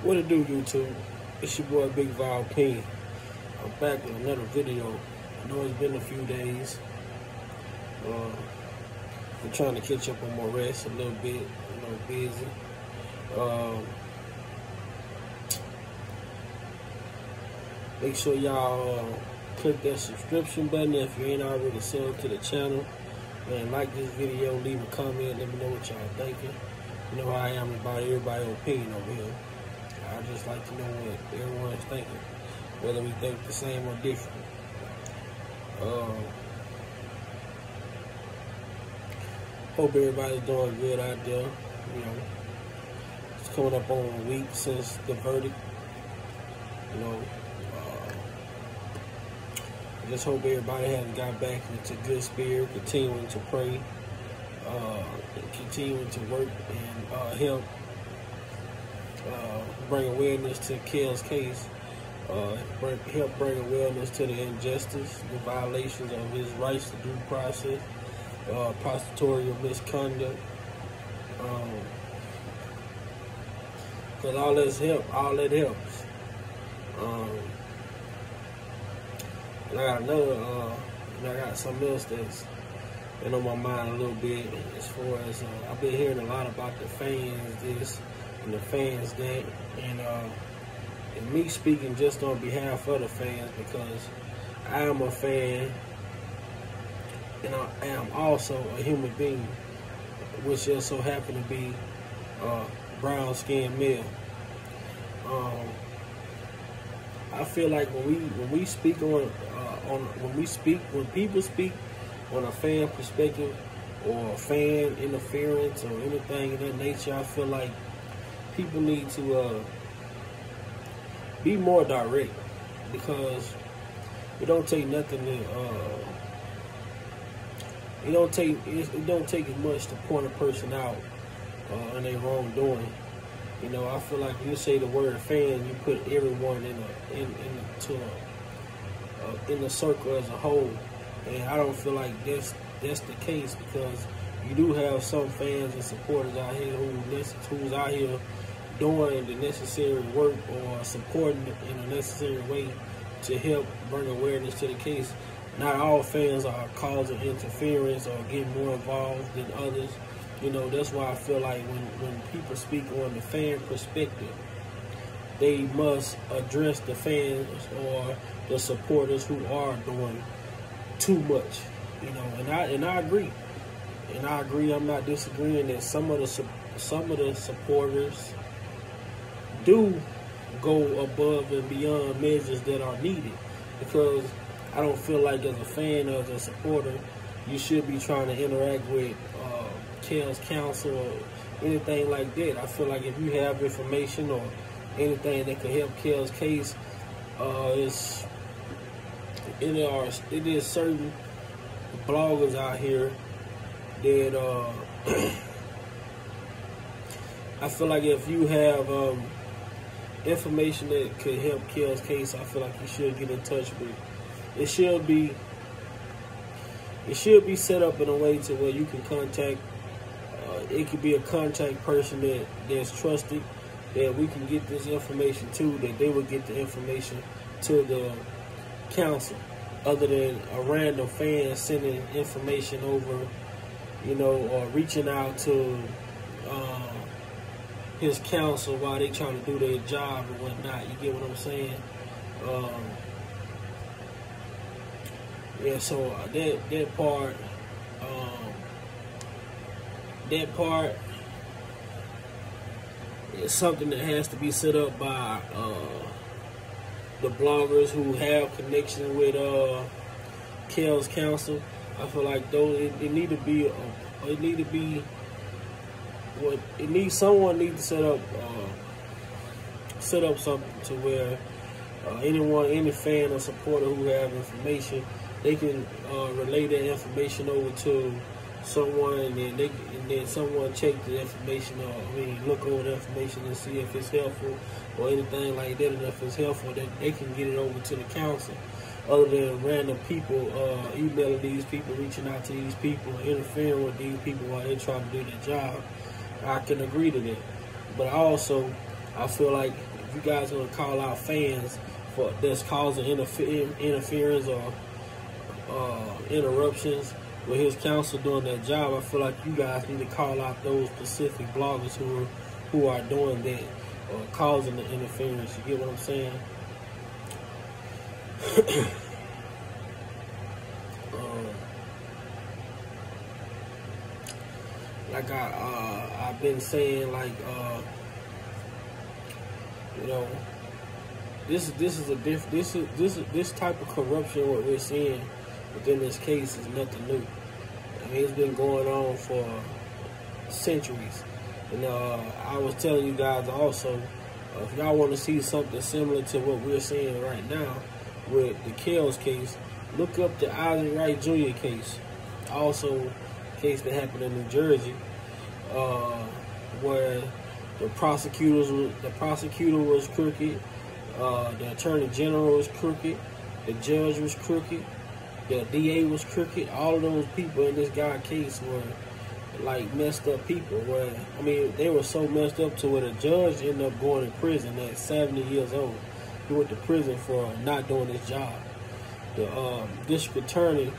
What it do, YouTube? It's your boy Big Val King. I'm back with another video. I know it's been a few days. I'm trying to catch up on my rest a little bit. Busy. Make sure y'all click that subscription button if you ain't already subbed to the channel. And like this video, leave a comment, let me know what y'all thinking. You know how I am about everybody's opinion over here. I just like to know what everyone's thinking, whether we think the same or different. Hope everybody's doing good out there. You know, it's coming up on a week since the verdict. I just hope everybody has got back into good spirit, continuing to pray, continuing to work and help bring awareness to Kel's case, help bring awareness to the injustice, the violations of his rights to due process, prosecutorial misconduct, because all that helps. And I got I got something else that's been on my mind a little bit as far as I've been hearing a lot about the fans this and the fans that, and me speaking just on behalf of the fans, because I am a fan and I am also a human being, which just so happen to be brown skinned male. I feel like when we speak when people speak on a fan perspective or fan interference or anything of that nature, I feel like people need to be more direct, because it don't take nothing to it don't take as much to point a person out on their wrongdoing. You know, I feel like when you say the word fan, you put everyone in the circle as a whole, and I don't feel like that's the case, because you do have some fans and supporters out here who's out here doing the necessary work or supporting in a necessary way to help bring awareness to the case. Not all fans are causing interference or getting more involved than others. You know, that's why I feel like when people speak on the fan perspective, they must address the fans or the supporters who are doing too much. You know, and I agree. And I agree. I'm not disagreeing that some of the supporters do go above and beyond measures that are needed, because I don't feel like as a fan or as a supporter you should be trying to interact with Kel's counsel or anything like that. I feel like if you have information or anything that could help Kel's case, it is certain bloggers out here that I feel like if you have information that could help Kel's case, I feel like you should get in touch with. It should be set up in a way to where you can contact. It could be a contact person that's trusted, that we can get this information to, that they would get the information to the council, other than a random fan sending information over, you know, or reaching out to his counsel while they trying to do their job or whatnot. You get what I'm saying? Yeah, so that part is something that has to be set up by the bloggers who have connection with Kel's counsel. I feel like someone needs to set up something to where any fan or supporter who have information, they can relay that information over to someone, and then someone check the information, or look over the information and see if it's helpful or anything like that. And if it's helpful, then they can get it over to the council, other than random people emailing these people, reaching out to these people, interfering with these people while they're trying to do their job. I can agree to that. But also, I feel like if you guys are gonna call out fans for that's causing interference or interruptions with his counsel doing that job, I feel like you guys need to call out those specific bloggers who are doing that or causing the interference. You get what I'm saying? Like I've been saying, like you know, this type of corruption what we're seeing within this case is nothing new. I mean, it's been going on for centuries. And I was telling you guys also, if y'all want to see something similar to what we're seeing right now with the Kells case, look up the Isaac Wright Jr. case. Also, case that happened in New Jersey, where the prosecutor was crooked, the attorney general was crooked, the judge was crooked, the DA was crooked. All of those people in this guy case were like messed up people. Where I mean, they were so messed up to where the judge ended up going to prison at 70 years old. He went to prison for not doing his job. The district attorney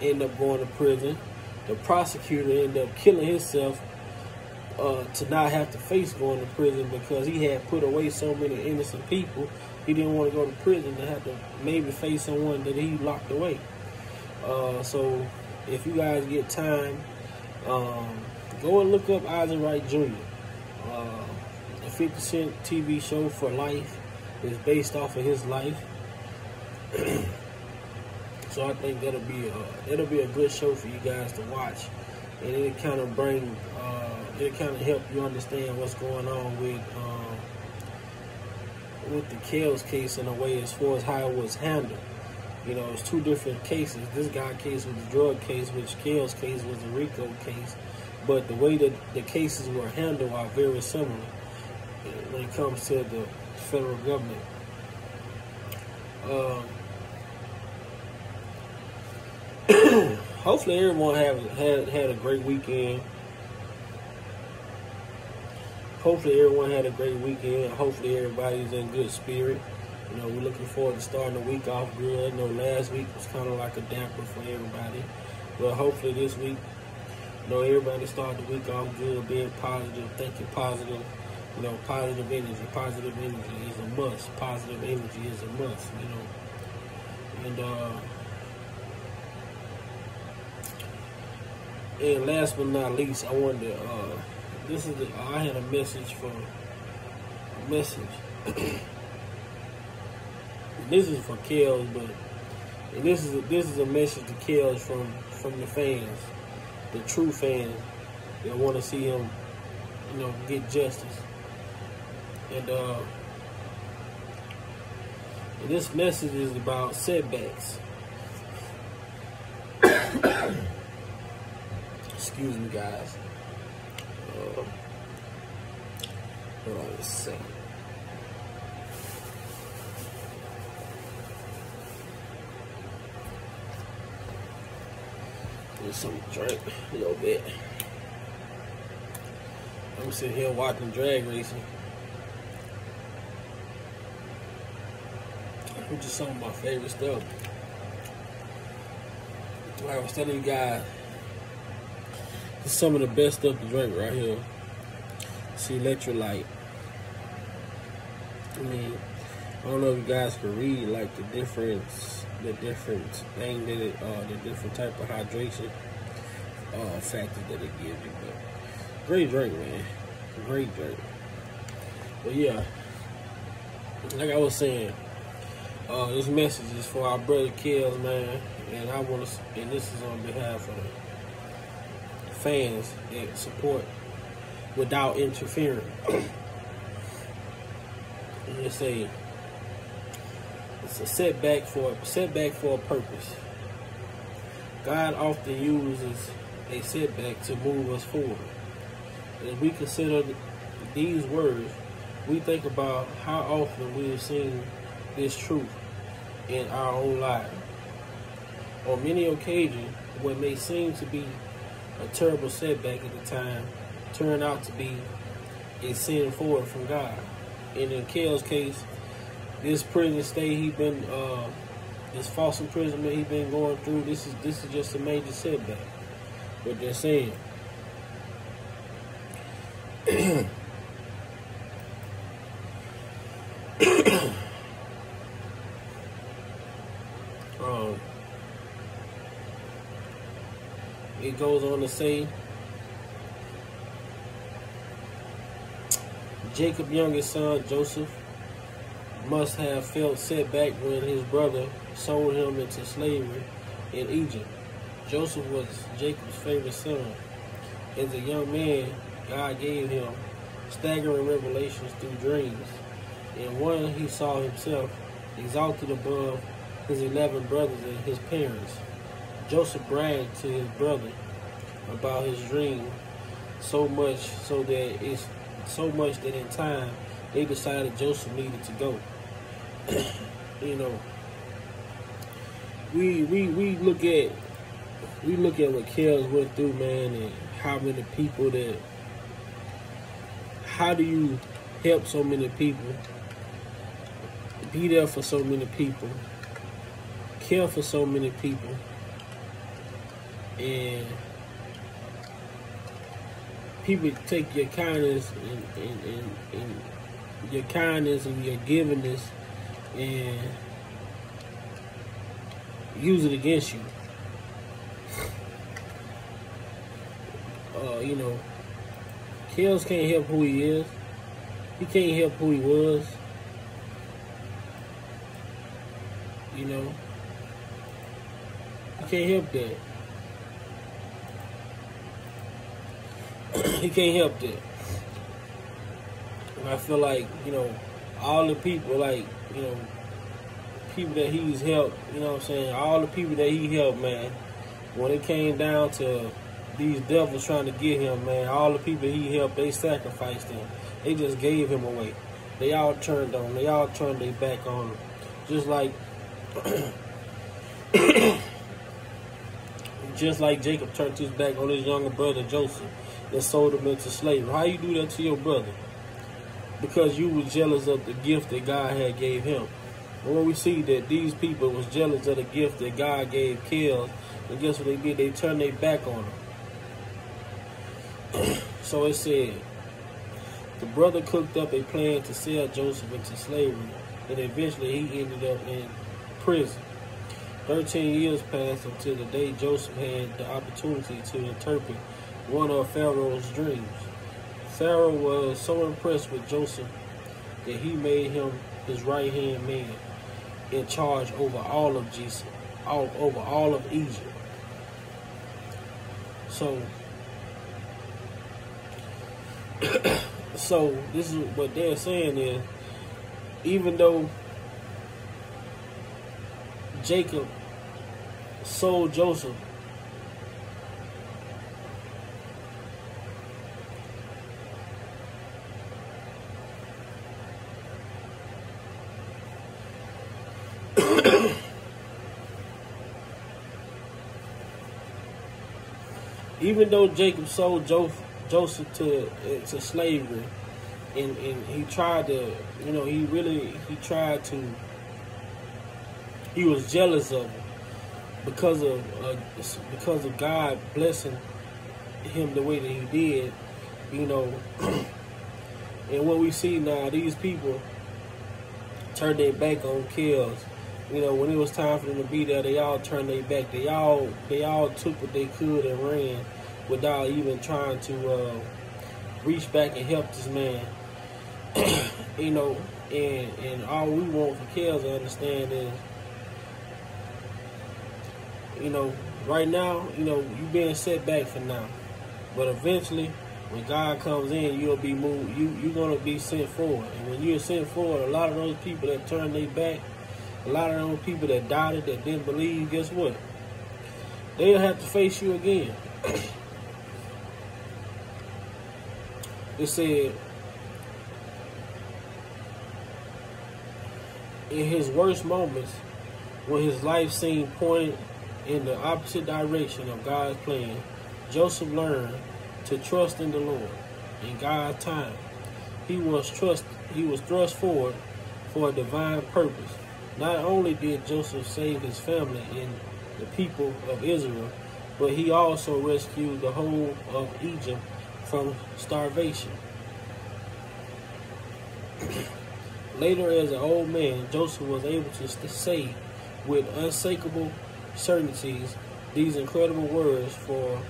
ended up going to prison. The prosecutor ended up killing himself to not have to face going to prison because he had put away so many innocent people. He didn't want to go to prison to have to maybe face someone that he locked away. So if you guys get time, go and look up Isaac Wright Jr. The 50 Cent TV show For Life is based off of his life. So I think it'll be a good show for you guys to watch, and it'll kind of help you understand what's going on with the Kells case in a way as far as how it was handled. You know, it's two different cases. This guy case was a drug case, which Kells case was a RICO case, but the way that the cases were handled are very similar when it comes to the federal government. Hopefully everyone had a great weekend. Hopefully everyone had a great weekend. Hopefully everybody's in good spirit. You know, we're looking forward to starting the week off good. I know last week was kind of like a damper for everybody. But hopefully this week, you know, everybody started the week off good, being positive, thinking positive. You know, positive energy. Positive energy is a must. Positive energy is a must, you know. And last but not least, I wanted to, I had a message. This is for Kells, but this is a message to Kells from the fans, the true fans that want to see him, you know, get justice. And this message is about setbacks. Excuse me, guys. Hold on a second. Get something to drink a little bit. I'm sitting here watching drag racing, which is some of my favorite stuff. Like I was telling you guys, it's some of the best stuff to drink right here. It's Electrolyte. I mean, I don't know if you guys can read like the different thing that it, the different type of hydration factors that it gives you. But great drink, man. Great drink. But yeah, like I was saying, this message is for our brother Kells, man, and this is on behalf of the fans that support without interfering. And it's a setback for a purpose. God often uses a setback to move us forward. And if we consider these words, we think about how often we have seen this truth in our own lives. On many occasions, what may seem to be a terrible setback at the time turned out to be is sin forward from God. And in Kel's case, this prison stay he been this false imprisonment he been going through, this is just a major setback. What they're saying. It goes on to say, Jacob's youngest son, Joseph, must have felt setback when his brother sold him into slavery in Egypt. Joseph was Jacob's favorite son. As a young man, God gave him staggering revelations through dreams. In one, he saw himself exalted above his 11 brothers and his parents. Joseph bragged to his brother about his dream so much that in time they decided Joseph needed to go. You know, we look at what Kels went through, man, and how many people that. How do you help so many people? Be there for so many people, care for so many people, and people take your kindness and your kindness and your givingness and use it against you. You know, Kels can't help who he is. He can't help who he was. You know, he can't help that. He can't help that. And I feel like, you know, all the people, like, you know, people that he's helped, you know what I'm saying, all the people that he helped, man, when it came down to these devils trying to get him, man, all the people he helped, they sacrificed him. They just gave him away. They all turned on him. They all turned their back on him. Just like just like Jacob turned his back on his younger brother Joseph and sold him into slavery. How you do that to your brother? Because you were jealous of the gift that God had gave him. And when we see that these people was jealous of the gift that God gave Kels, and guess what they did? They turned their back on him. So it said, the brother cooked up a plan to sell Joseph into slavery, and eventually he ended up in prison. 13 years passed until the day Joseph had the opportunity to interpret one of Pharaoh's dreams. Pharaoh was so impressed with Joseph that he made him his right-hand man in charge over all of Egypt. So this is what they're saying is, even though Jacob sold Joseph, even though Jacob sold Joseph to slavery, and he tried to, you know, he was jealous of him because of God blessing him the way that he did, you know. And what we see now, these people turned their back on Kels. You know, when it was time for them to be there, they all turned their back. They all took what they could and ran without even trying to reach back and help this man. You know, and all we want for Kels to understand is, you know, right now, you know, you're being set back for now. But eventually, when God comes in, you'll be moved. You're going to be sent forward. And when you're sent forward, a lot of those people that turned their back, a lot of those people that doubted, that didn't believe, guess what? They'll have to face you again. It said, in his worst moments, when his life seemed pointed in the opposite direction of God's plan, Joseph learned to trust in the Lord, in God's time. he was thrust forward for a divine purpose. Not only did Joseph save his family and the people of Israel, but he also rescued the whole of Egypt from starvation. Later, as an old man, Joseph was able to say with unshakable certainties these incredible words of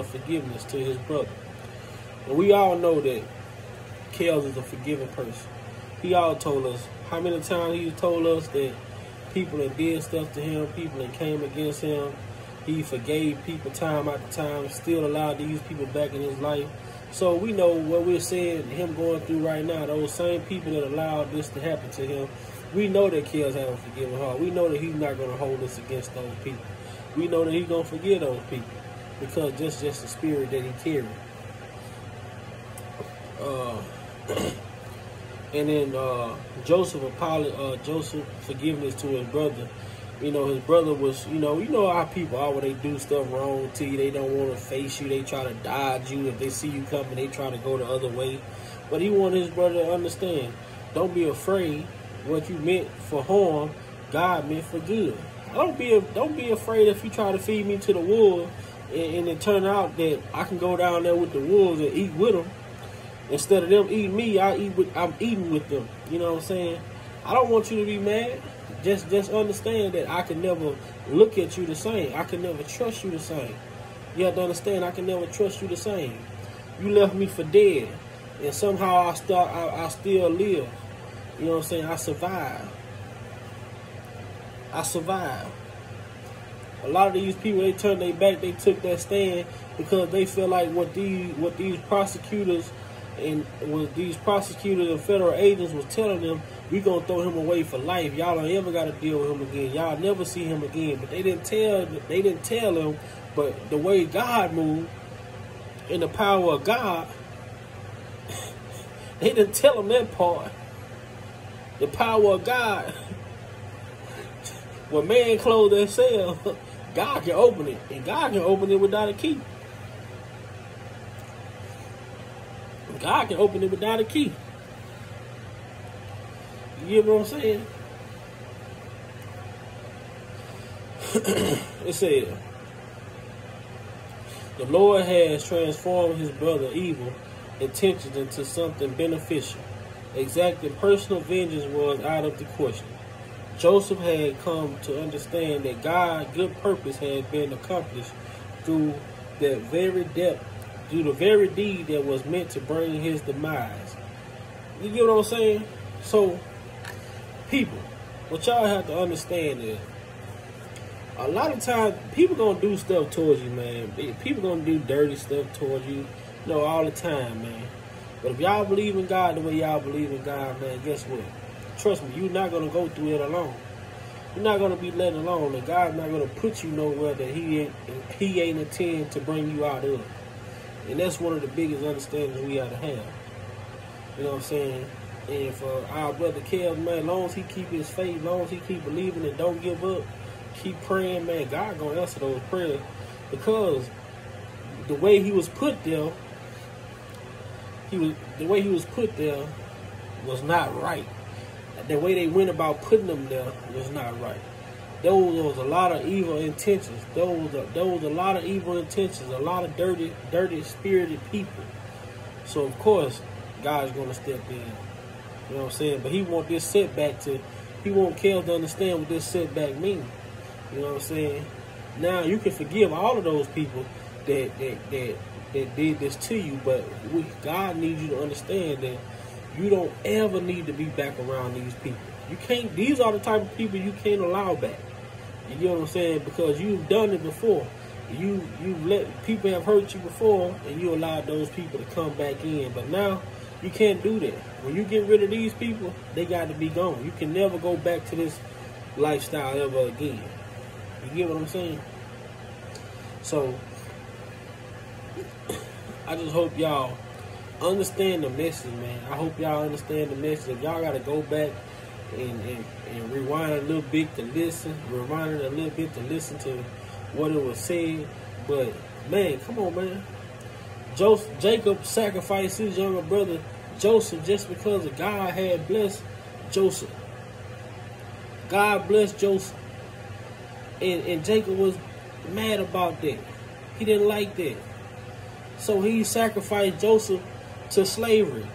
forgiveness to his brother. And we all know that Kels is a forgiving person. He all told us how many times he told us that people that did stuff to him, people that came against him, he forgave people time after time, still allowed these people back in his life. So we know what we're seeing him going through right now, those same people that allowed this to happen to him. We know that Kels has a forgiving heart. We know that he's not going to hold this against those people. We know that he's going to forgive those people because that's just the spirit that he carried. And then Joseph forgiveness to his brother. You know, his brother was, you know how people are when they do stuff wrong to you. They don't want to face you. They try to dodge you. If they see you coming, they try to go the other way. But he wanted his brother to understand, don't be afraid. What you meant for harm, God meant for good. Don't be afraid if you try to feed me to the wolves and it turn out that I can go down there with the wolves and eat with them. Instead of them eating me, I'm eating with them. You know what I'm saying? I don't want you to be mad. Just understand that I can never look at you the same. I can never trust you the same. You have to understand I can never trust you the same. You left me for dead, and somehow I still live. You know what I'm saying? I survived. A lot of these people, they turned their back. They took that stand because they feel like what these prosecutors and federal agents was telling them, we gonna throw him away for life. Y'all don't ever gotta deal with him again. Y'all never see him again. But they didn't tell him. But the way God moved and the power of God, they didn't tell him that part. The power of God. When man closed their cell, God can open it. And God can open it without a key. God can open it without a key. You get what I'm saying? It said, the Lord has transformed his brother's evil intentions into something beneficial. Exacting personal vengeance was out of the question. Joseph had come to understand that God's good purpose had been accomplished through the very deed that was meant to bring his demise. You get what I'm saying? So, people, what y'all have to understand is, a lot of times, people gonna do stuff towards you, man. People gonna do dirty stuff towards you, all the time, man. But if y'all believe in God the way y'all believe in God, man, guess what? Trust me, you're not going to go through it alone. You're not going to be let alone. And God's not going to put you nowhere that he ain't intend to bring you out of. And that's one of the biggest understandings we have to have. You know what I'm saying? And for our brother Kels, man, as long as he keep his faith, as long as he keep believing and don't give up, keep praying, man, God going to answer those prayers. Because the way he was put there, was not right. The way they went about putting them there was not right. There was a lot of evil intentions. There was a lot of evil intentions, a lot of dirty spirited people. So of course, God's gonna step in. You know what I'm saying? But he want Kels to understand what this setback means. You know what I'm saying? Now you can forgive all of those people that did this to you, but God needs you to understand that you don't ever need to be back around these people. You can't. These are the type of people you can't allow back. You get what I'm saying? Because you've done it before. You've let people have hurt you before, and you allowed those people to come back in. But now you can't do that. When you get rid of these people, they got to be gone. You can never go back to this lifestyle ever again. You get what I'm saying? So I just hope y'all understand the message, man. I hope y'all understand the message. If y'all got to go back and rewind a little bit to listen, to what it was said. But, man, come on, man. Jacob sacrificed his younger brother Joseph just because God had blessed Joseph. God blessed Joseph. And Jacob was mad about that. He didn't like that. So he sacrificed Joseph to slavery.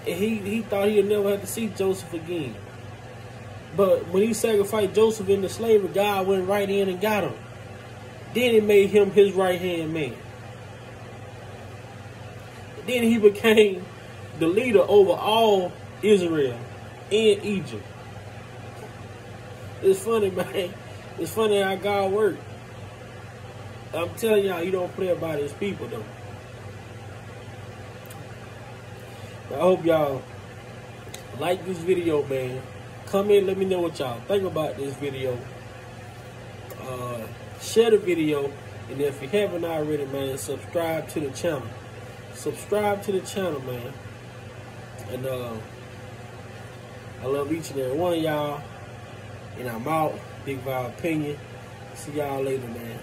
And he thought he'd never have to see Joseph again. But when he sacrificed Joseph into slavery, God went right in and got him. Then he made him his right-hand man. Then he became the leader over all Israel in Egypt. It's funny, man. It's funny how God works. I'm telling y'all, he don't play about his people, though. I hope y'all like this video, man. Comment, let me know what y'all think about this video. Share the video. And if you haven't already, man, subscribe to the channel. Subscribe to the channel, man. And I love each and every one of y'all. And I'm out. Big Val Opinion. See y'all later, man.